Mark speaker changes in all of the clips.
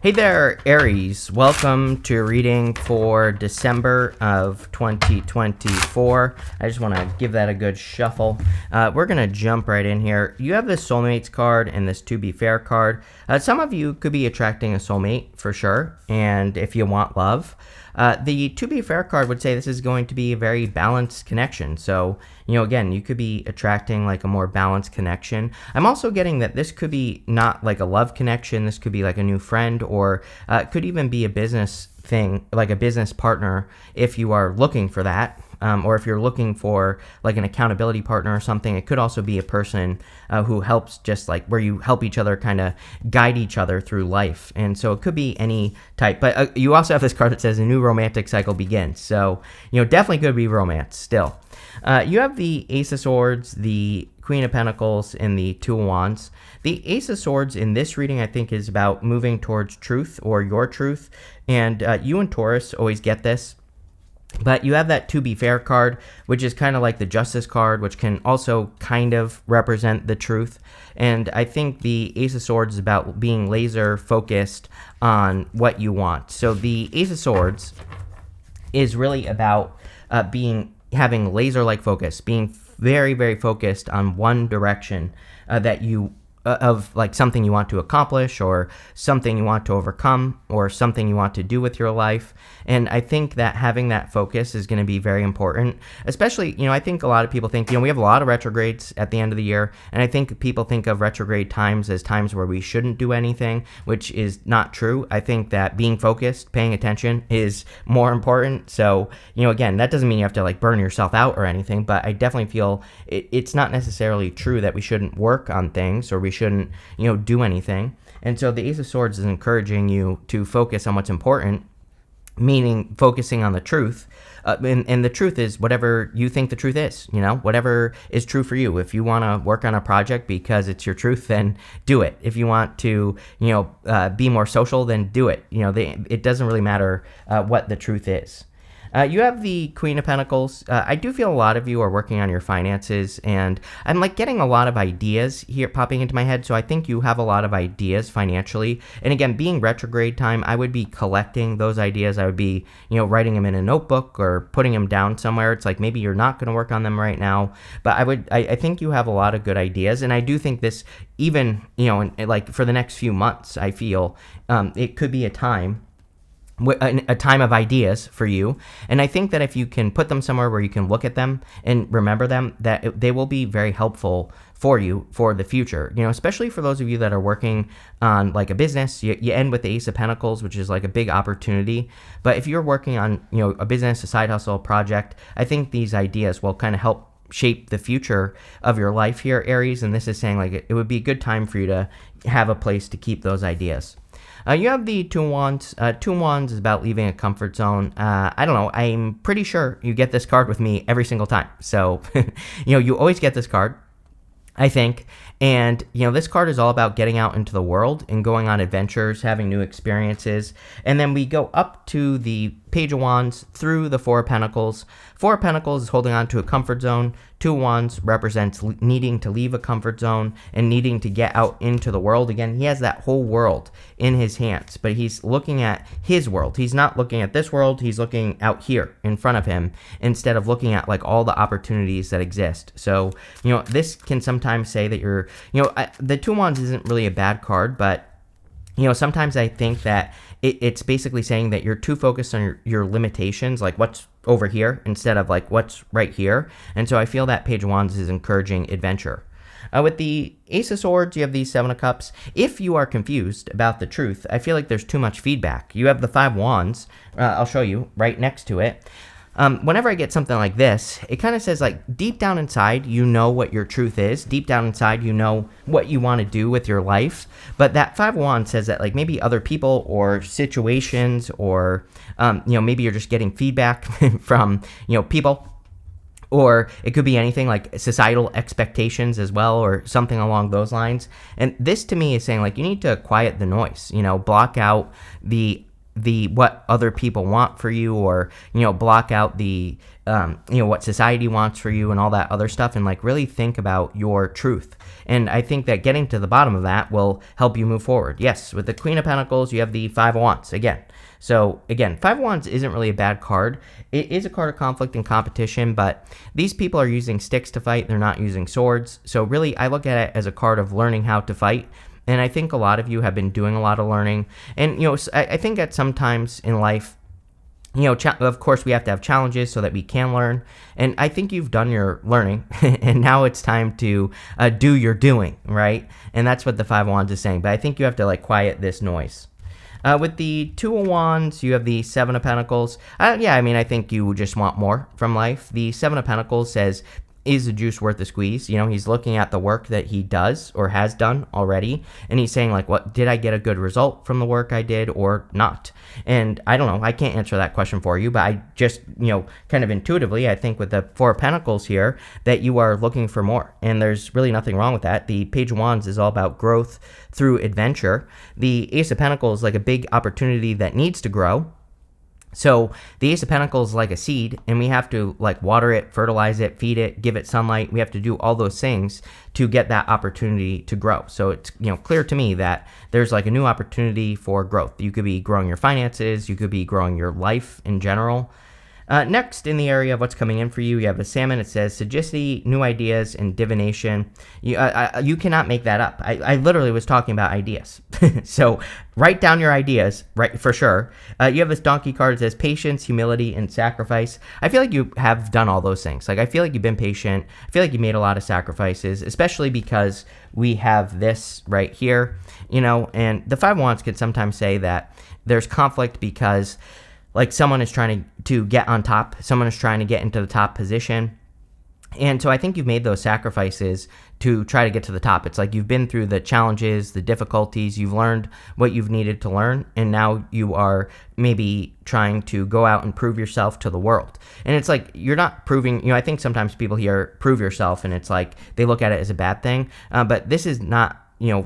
Speaker 1: Hey there, Aries. Welcome to your reading for December of 2024. I just want to give that a good shuffle. We're going to jump right in here. You have this Soulmates card and this To Be Fair card. Some of you could be attracting a soulmate for sure, and if you want love. The To Be Fair card would say this is going to be a very balanced connection. So, again, you could be attracting like a more balanced connection. I'm also getting that this could be not like a love connection. This could be like a new friend, or it could even be a business thing, like a business partner if you are looking for that. Or if you're looking for like an accountability partner or something. It could also be a person who helps, just like where you help each other kind of guide each other through life. And so it could be any type. But you also have this card that says a new romantic cycle begins. So, definitely could be romance still. You have the Ace of Swords, the Queen of Pentacles, and the Two of Wands. The Ace of Swords in this reading, I think, is about moving towards truth or your truth. And you and Taurus always get this. But you have that To Be Fair card, which is kind of like the Justice card, which can also kind of represent the truth. And I think the Ace of Swords is about being laser focused on what you want. So the Ace of Swords is really about having laser-like focus, being very, very focused on one direction that you of like something you want to accomplish, or something you want to overcome, or something you want to do with your life. And I think that having that focus is going to be very important, especially, I think a lot of people think, we have a lot of retrogrades at the end of the year, and I think people think of retrograde times as times where we shouldn't do anything, which is not true. I think that being focused, paying attention is more important. So, again, that doesn't mean you have to like burn yourself out or anything, but I definitely feel it's not necessarily true that we shouldn't work on things, or we shouldn't, do anything. And so the Ace of Swords is encouraging you to focus on what's important, meaning focusing on the truth. And the truth is whatever you think the truth is, whatever is true for you. If you want to work on a project because it's your truth, then do it. If you want to, be more social, then do it. It doesn't really matter what the truth is. You have the Queen of Pentacles. I do feel a lot of you are working on your finances, and I'm like getting a lot of ideas here popping into my head. So I think you have a lot of ideas financially. And again, being retrograde time, I would be collecting those ideas. I would be, writing them in a notebook or putting them down somewhere. It's like maybe you're not going to work on them right now, but I think you have a lot of good ideas. And I do think this, even, like for the next few months, I feel it could be a time of ideas for you. And I think that if you can put them somewhere where you can look at them and remember them, that they will be very helpful for you for the future, especially for those of you that are working on like a business. You end with the Ace of Pentacles, which is like a big opportunity. But if you're working on, a business, a side hustle, a project, I think these ideas will kind of help shape the future of your life here, Aries. And this is saying like it would be a good time for you to have a place to keep those ideas. You have the Two of Wands. Two of Wands is about leaving a comfort zone. I don't know. I'm pretty sure you get this card with me every single time. So, you always get this card, I think. And, this card is all about getting out into the world and going on adventures, having new experiences. And then we go up to the Page of Wands through the Four of Pentacles. Four of Pentacles is holding on to a comfort zone. Two of Wands represents needing to leave a comfort zone and needing to get out into the world. Again, he has that whole world in his hands, but he's looking at his world. He's not looking at this world. He's looking out here in front of him instead of looking at like all the opportunities that exist. So, this can sometimes say that you're, the Two of Wands isn't really a bad card, but sometimes I think that it's basically saying that you're too focused on your limitations, like what's over here instead of like what's right here. And so I feel that Page of Wands is encouraging adventure. With the Ace of Swords, you have the Seven of Cups. If you are confused about the truth, I feel like there's too much feedback. You have the Five of Wands. I'll show you right next to it. Whenever I get something like this, it kind of says like deep down inside, you know what your truth is. Deep down inside, you know what you want to do with your life. But that Five of Wands says that like maybe other people or situations or, maybe you're just getting feedback from, people. Or it could be anything like societal expectations as well, or something along those lines. And this to me is saying like you need to quiet the noise, block out the the what other people want for you, or block out the what society wants for you and all that other stuff, and like really think about your truth. And I think that getting to the bottom of that will help you move forward. Yes, with the Queen of Pentacles, you have the Five of Wands again. So again, Five of Wands isn't really a bad card. It is a card of conflict and competition, but these people are using sticks to fight. They're not using swords. So really, I look at it as a card of learning how to fight. And I think a lot of you have been doing a lot of learning. And, I think that sometimes in life, of course, we have to have challenges so that we can learn. And I think you've done your learning, and now it's time to do your doing, right? And that's what the Five of Wands is saying. But I think you have to like quiet this noise. With the Two of Wands, you have the Seven of Pentacles. I think you just want more from life. The Seven of Pentacles says, is the juice worth the squeeze? He's looking at the work that he does or has done already, and he's saying like, what did I get a good result from the work I did or not? And I don't know, I can't answer that question for you, but I just, kind of intuitively, I think with the Four of Pentacles here, that you are looking for more, and there's really nothing wrong with that. The Page of Wands is all about growth through adventure. The Ace of Pentacles is like a big opportunity that needs to grow. So the Ace of Pentacles is like a seed, and we have to like water it, fertilize it, feed it, give it sunlight. We have to do all those things to get that opportunity to grow. So it's clear to me that there's like a new opportunity for growth. You could be growing your finances, you could be growing your life in general. Next, in the area of what's coming in for you, you have the Salmon. It says sagacity, new ideas, and divination. You cannot make that up. I literally was talking about ideas. So write down your ideas, right, for sure. You have this Donkey card. It says patience, humility, and sacrifice. I feel like you have done all those things. Like, I feel like you've been patient. I feel like you made a lot of sacrifices, especially because we have this right here, and the Five of Wands could sometimes say that there's conflict because like someone is trying to get on top, someone is trying to get into the top position. And so I think you've made those sacrifices to try to get to the top. It's like you've been through the challenges, the difficulties, you've learned what you've needed to learn, and now you are maybe trying to go out and prove yourself to the world. And it's like you're not proving, I think sometimes people hear prove yourself, and it's like they look at it as a bad thing, but this is not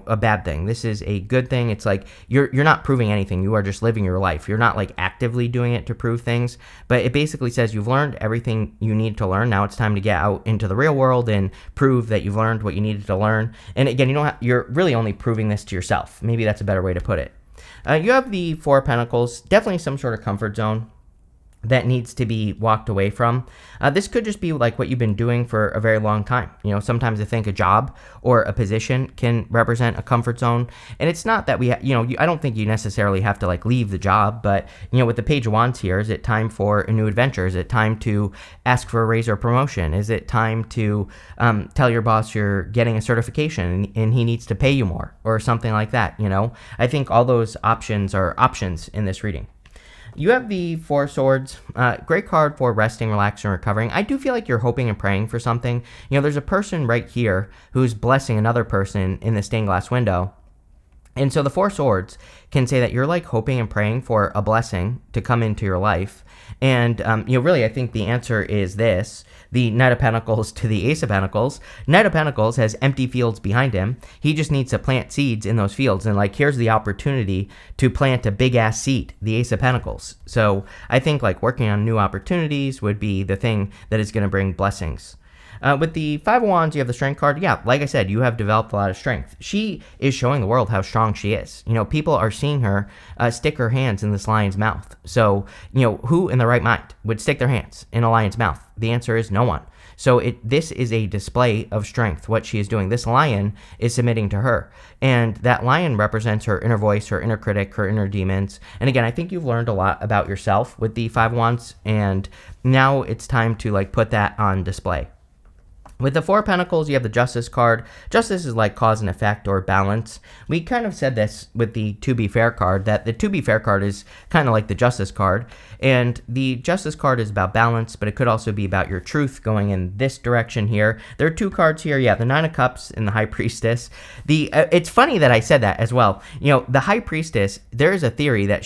Speaker 1: a bad thing. This is a good thing. It's like you're not proving anything. You are just living your life. You're not like actively doing it to prove things, but it basically says you've learned everything you need to learn. Now it's time to get out into the real world and prove that you've learned what you needed to learn. And again, you're really only proving this to yourself. Maybe that's a better way to put it. You have the Four of Pentacles, definitely some sort of comfort zone that needs to be walked away from. This could just be like what you've been doing for a very long time. Sometimes I think a job or a position can represent a comfort zone. And it's not that I don't think you necessarily have to like leave the job, but with the Page of Wands here, is it time for a new adventure? Is it time to ask for a raise or promotion? Is it time to tell your boss you're getting a certification and he needs to pay you more or something like that? I think all those options are options in this reading. You have the Four of Swords, great card for resting, relaxing, recovering. I do feel like you're hoping and praying for something. There's a person right here who's blessing another person in the stained glass window. And so the Four of Swords can say that you're like hoping and praying for a blessing to come into your life. And, really, I think the answer is this. The Knight of Pentacles to the Ace of Pentacles. Knight of Pentacles has empty fields behind him. He just needs to plant seeds in those fields. And like, here's the opportunity to plant a big ass seed, the Ace of Pentacles. So I think like working on new opportunities would be the thing that is going to bring blessings. With the Five of Wands, you have the Strength card. Yeah, like I said, you have developed a lot of strength. She is showing the world how strong she is. People are seeing her stick her hands in this lion's mouth. So, who in the right mind would stick their hands in a lion's mouth? The answer is no one. So this is a display of strength, what she is doing. This lion is submitting to her. And that lion represents her inner voice, her inner critic, her inner demons. And again, I think you've learned a lot about yourself with the Five of Wands. And now it's time to like put that on display. With the Four of Pentacles, you have the Justice card. Justice is like cause and effect or balance. We kind of said this with the To Be Fair card, that the To Be Fair card is kind of like the Justice card. And the Justice card is about balance, but it could also be about your truth going in this direction here. There are two cards here. Yeah, the Nine of Cups and the High Priestess. It's funny that I said that as well. The High Priestess, there is a theory that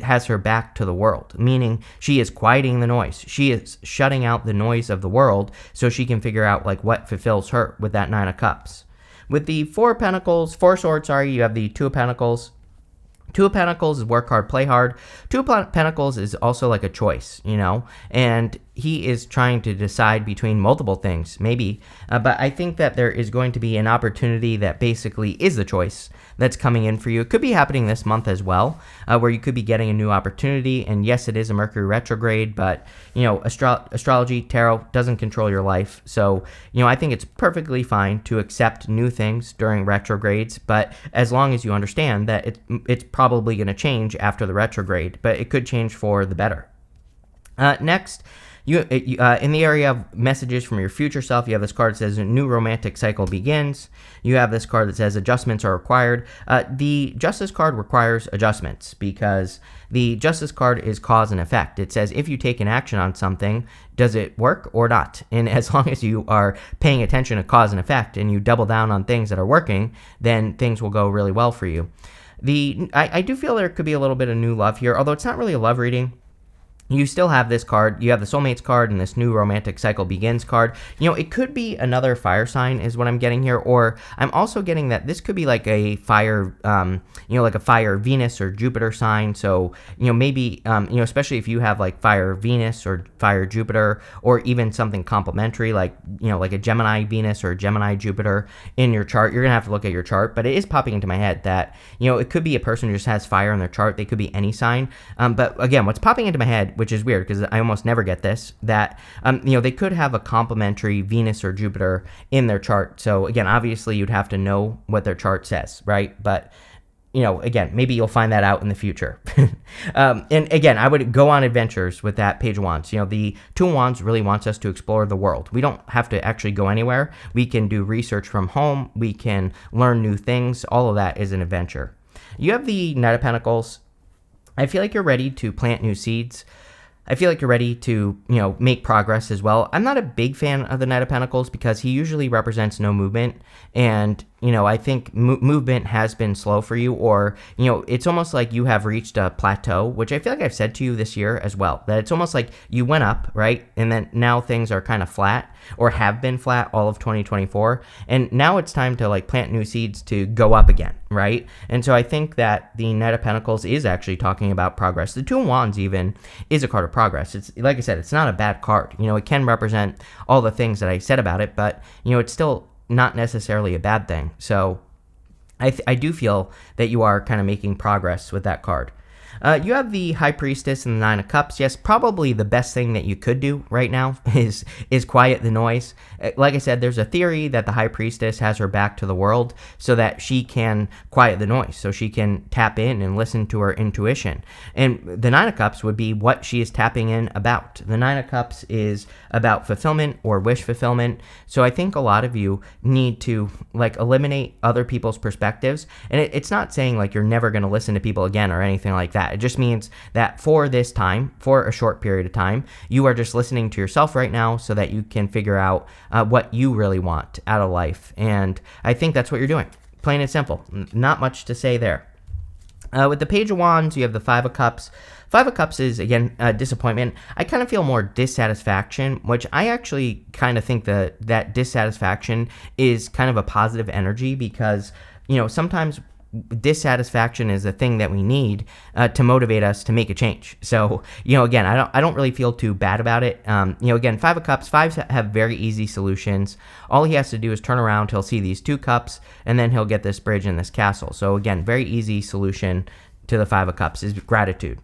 Speaker 1: has her back to the world, meaning she is quieting the noise. She is shutting out the noise of the world so she can figure out like what fulfills her with that Nine of Cups. With the Four of Swords, you have the Two of Pentacles. Two of Pentacles is work hard, play hard. Two of Pentacles is also like a choice, and he is trying to decide between multiple things, maybe. But I think that there is going to be an opportunity that basically is the choice that's coming in for you. It could be happening this month as well, where you could be getting a new opportunity. And yes, it is a Mercury retrograde, but, astrology, tarot doesn't control your life. So, I think it's perfectly fine to accept new things during retrogrades, but as long as you understand that it's probably going to change after the retrograde, but it could change for the better. Next, in the area of messages from your future self, you have this card that says a new romantic cycle begins. You have this card that says adjustments are required. The Justice card requires adjustments because the Justice card is cause and effect. It says if you take an action on something, does it work or not? And as long as you are paying attention to cause and effect and you double down on things that are working, then things will go really well for you. I do feel there could be a little bit of new love here, although it's not really a love reading. You still have this card. You have the Soulmates card and this new romantic cycle begins card. It could be another fire sign is what I'm getting here, or I'm also getting that this could be like a fire, like a fire Venus or Jupiter sign. So, maybe, especially if you have like fire Venus or fire Jupiter, or even something complementary like, like a Gemini Venus or a Gemini Jupiter in your chart. You're going to have to look at your chart, but it is popping into my head that, it could be a person who just has fire in their chart. They could be any sign. But again, what's popping into my head, which is weird because I almost never get this, that, they could have a complementary Venus or Jupiter in their chart. So again, obviously you'd have to know what their chart says, right? But, again, maybe you'll find that out in the future. And again, I would go on adventures with that Page of Wands. The Two of Wands really wants us to explore the world. We don't have to actually go anywhere. We can do research from home. We can learn new things. All of that is an adventure. You have the Knight of Pentacles. I feel like you're ready to plant new seeds. I feel like you're ready to, make progress as well. I'm not a big fan of the Knight of Pentacles because he usually represents no movement. And, I think movement has been slow for you, or, it's almost like you have reached a plateau, which I feel like I've said to you this year as well, that it's almost like you went up, right? And then now things are kind of flat, or have been flat all of 2024. And now it's time to like plant new seeds to go up again, right? And so I think that the Knight of Pentacles is actually talking about progress. The Two of Wands even is a card of progress. It's, like I said, it's not a bad card. It can represent all the things that I said about it, but, it's still not necessarily a bad thing. So I do feel that you are kind of making progress with that card. You have the High Priestess and the Nine of Cups. Yes, probably the best thing that you could do right now is quiet the noise. Like I said, there's a theory that the High Priestess has her back to the world so that she can quiet the noise, so she can tap in and listen to her intuition. And the Nine of Cups would be what she is tapping in about. The Nine of Cups is about fulfillment or wish fulfillment. So I think a lot of you need to like eliminate other people's perspectives. And it's not saying like you're never going to listen to people again or anything like that. It just means that for this time, for a short period of time, you are just listening to yourself right now so that you can figure out what you really want out of life. And I think that's what you're doing. Plain and simple. Not much to say there. With the Page of Wands, you have the Five of Cups. Five of Cups is, again, disappointment. I kind of feel more dissatisfaction, which I actually kind of think that dissatisfaction is kind of a positive energy because, sometimes dissatisfaction is a thing that we need to motivate us to make a change. So, again, I don't really feel too bad about it. Again, Five of Cups, fives have very easy solutions. All he has to do is turn around, he'll see these two cups, and then he'll get this bridge and this castle. So again, very easy solution to the Five of Cups is gratitude.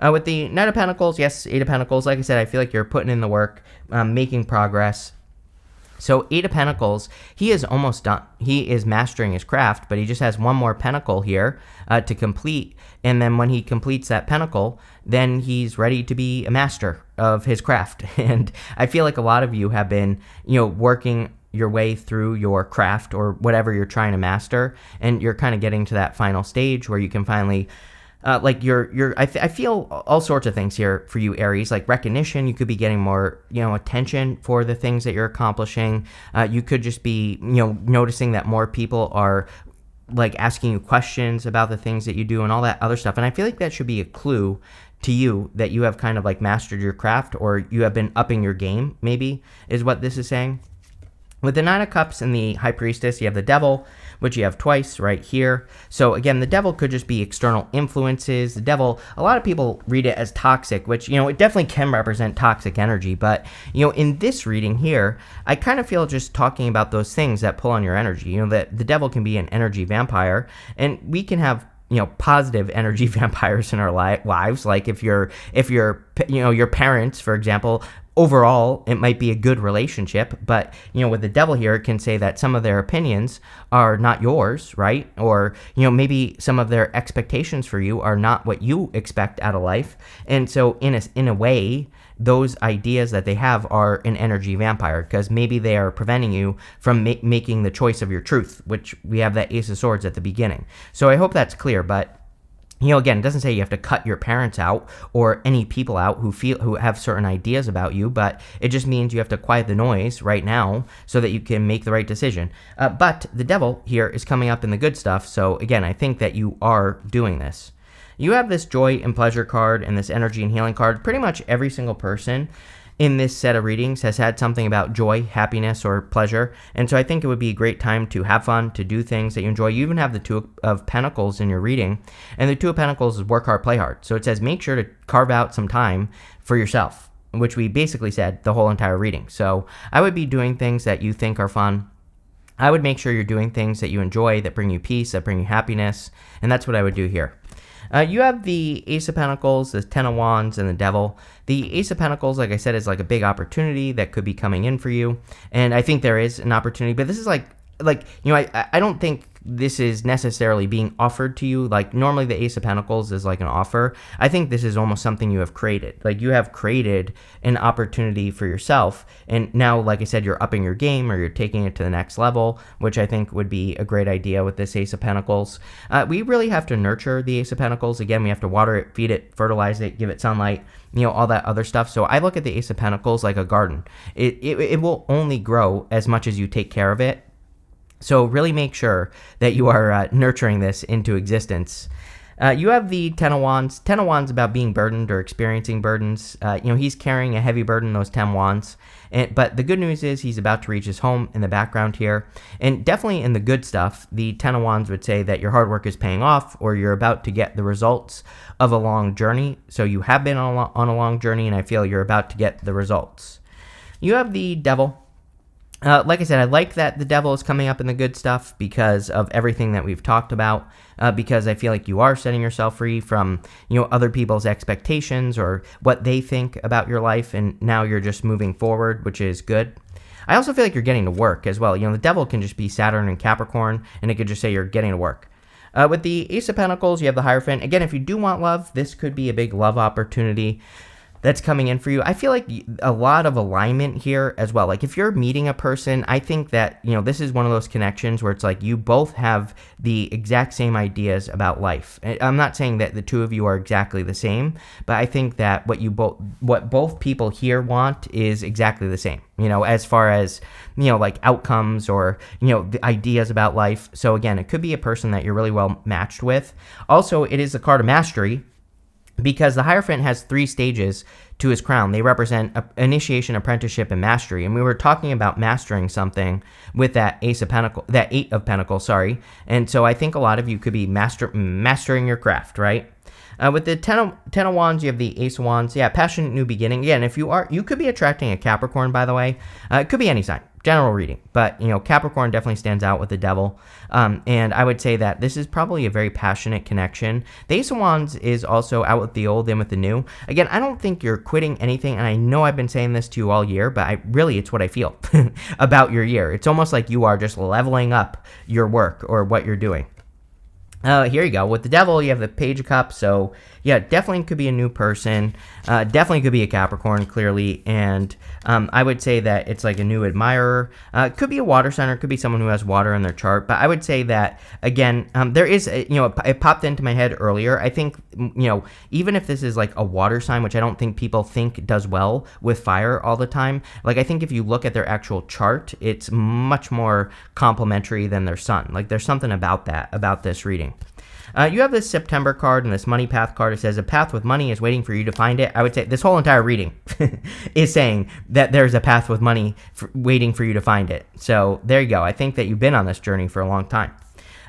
Speaker 1: With the Knight of Pentacles, yes, Eight of Pentacles, like I said, I feel like you're putting in the work, making progress. So Eight of Pentacles, he is almost done. He is mastering his craft, but he just has one more pentacle here to complete. And then when he completes that pentacle, then he's ready to be a master of his craft. And I feel like a lot of you have been, working your way through your craft or whatever you're trying to master, and you're kind of getting to that final stage where you can finally I feel all sorts of things here for you, Aries, like recognition. You could be getting more, attention for the things that you're accomplishing. You could just be, noticing that more people are like asking you questions about the things that you do and all that other stuff. And I feel like that should be a clue to you that you have kind of like mastered your craft, or you have been upping your game, maybe is what this is saying. With the Nine of Cups and the High Priestess, you have the Devil, which you have twice right here. So again, the Devil could just be external influences. The Devil, a lot of people read it as toxic, which, it definitely can represent toxic energy. But, in this reading here, I kind of feel just talking about those things that pull on your energy. That the Devil can be an energy vampire, and we can have positive energy vampires in our lives. Like if your your parents, for example, overall it might be a good relationship, but with the Devil here, it can say that some of their opinions are not yours, right? Or maybe some of their expectations for you are not what you expect out of life. And so in a way, those ideas that they have are an energy vampire, because maybe they are preventing you from making the choice of your truth, which we have that Ace of Swords at the beginning. So I hope that's clear. But again, it doesn't say you have to cut your parents out or any people out who have certain ideas about you, but it just means you have to quiet the noise right now so that you can make the right decision. But the Devil here is coming up in the good stuff, so again, I think that you are doing this. You have this Joy and Pleasure card and this Energy and Healing card. Pretty much every single person in this set of readings has had something about joy, happiness, or pleasure. And so I think it would be a great time to have fun, to do things that you enjoy. You even have the Two of Pentacles in your reading. And the Two of Pentacles is work hard, play hard. So it says make sure to carve out some time for yourself, which we basically said the whole entire reading. So I would be doing things that you think are fun. I would make sure you're doing things that you enjoy, that bring you peace, that bring you happiness. And that's what I would do here. You have the Ace of Pentacles, the Ten of Wands, and the Devil. The Ace of Pentacles, like I said, is like a big opportunity that could be coming in for you. And I think there is an opportunity, but this is I don't think this is necessarily being offered to you. Like normally the Ace of Pentacles is like an offer. I think this is almost something you have created. Like you have created an opportunity for yourself. And now, like I said, you're upping your game or you're taking it to the next level, which I think would be a great idea with this Ace of Pentacles. We really have to nurture the Ace of Pentacles. Again, we have to water it, feed it, fertilize it, give it sunlight, all that other stuff. So I look at the Ace of Pentacles like a garden. It will only grow as much as you take care of it. So really make sure that you are nurturing this into existence. You have the Ten of Wands. Ten of Wands about being burdened or experiencing burdens. He's carrying a heavy burden, those 10 wands. But the good news is he's about to reach his home in the background here. And definitely in the good stuff, the Ten of Wands would say that your hard work is paying off, or you're about to get the results of a long journey. So you have been on a long journey, and I feel you're about to get the results. You have the Devil. Like I said, I like that the Devil is coming up in the good stuff because of everything that we've talked about, because I feel like you are setting yourself free from, other people's expectations or what they think about your life, and now you're just moving forward, which is good. I also feel like you're getting to work as well. The Devil can just be Saturn and Capricorn, and it could just say you're getting to work. With the Ace of Pentacles, you have the Hierophant. Again, if you do want love, this could be a big love opportunity that's coming in for you. I feel like a lot of alignment here as well. Like if you're meeting a person, I think that, this is one of those connections where it's like you both have the exact same ideas about life. I'm not saying that the two of you are exactly the same, but I think that what both people here want is exactly the same, as far as, like outcomes or, the ideas about life. So again, it could be a person that you're really well matched with. Also, it is the card of mastery, because the Hierophant has 3 stages to his crown. They represent initiation, apprenticeship, and mastery. And we were talking about mastering something with that Eight of Pentacles, sorry. And so I think a lot of you could be mastering your craft, right? With the Ten of Wands, you have the Ace of Wands. Yeah, passionate new beginning. Again, you could be attracting a Capricorn, by the way. It could be any sign. General reading, but Capricorn definitely stands out with the Devil, and I would say that this is probably a very passionate connection. The Ace of Wands is also out with the old, in with the new. Again, I don't think you're quitting anything, and I know I've been saying this to you all year, but it's what I feel about your year. It's almost like you are just leveling up your work or what you're doing. Here you go. With the Devil, you have the Page of Cups. So, yeah, definitely could be a new person. Definitely could be a Capricorn, clearly. And I would say that it's like a new admirer. It could be a water sign, or it could be someone who has water in their chart. But I would say that, again, there is, it popped into my head earlier. I think, even if this is like a water sign, which I don't think people think does well with fire all the time, like I think if you look at their actual chart, it's much more complementary than their sun. Like there's something about that, about this reading. You have this September card and this money path card. It says a path with money is waiting for you to find it. I would say this whole entire reading is saying that there's a path with money waiting for you to find it. So there you go. I think that you've been on this journey for a long time.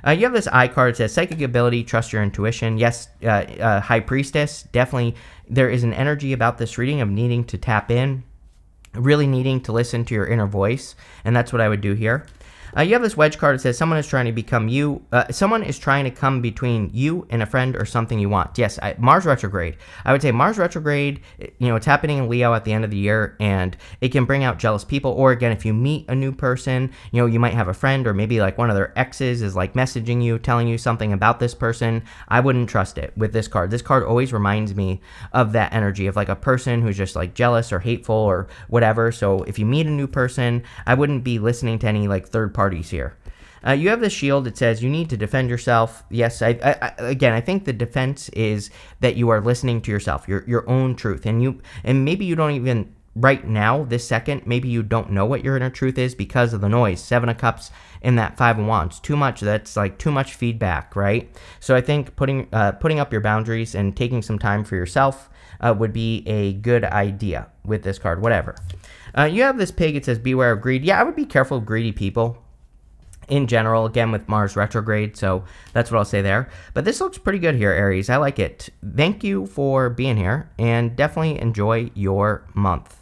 Speaker 1: You have this eye card. It says psychic ability, trust your intuition. Yes, High Priestess. Definitely there is an energy about this reading of needing to tap in, really needing to listen to your inner voice. And that's what I would do here. You have this wedge card that says someone is trying to become you. Someone is trying to come between you and a friend or something you want. Yes, Mars retrograde. I would say Mars retrograde, it's happening in Leo at the end of the year, and it can bring out jealous people. Or again, if you meet a new person, you might have a friend or maybe like one of their exes is like messaging you, telling you something about this person. I wouldn't trust it with this card. This card always reminds me of that energy of like a person who's just like jealous or hateful or whatever. So if you meet a new person, I wouldn't be listening to any like third parties here. You have the shield. It says you need to defend yourself. Yes, again, I think the defense is that you are listening to yourself, your own truth, and maybe you don't even right now, this second, maybe you don't know what your inner truth is because of the noise. 7 of Cups and that 5 of Wands. Too much. That's like too much feedback, right? So I think putting up your boundaries and taking some time for yourself would be a good idea with this card. Whatever. You have this pig. It says beware of greed. Yeah, I would be careful of greedy people in general, again, with Mars retrograde. So that's what I'll say there. But this looks pretty good here, Aries. I like it. Thank you for being here, and definitely enjoy your month.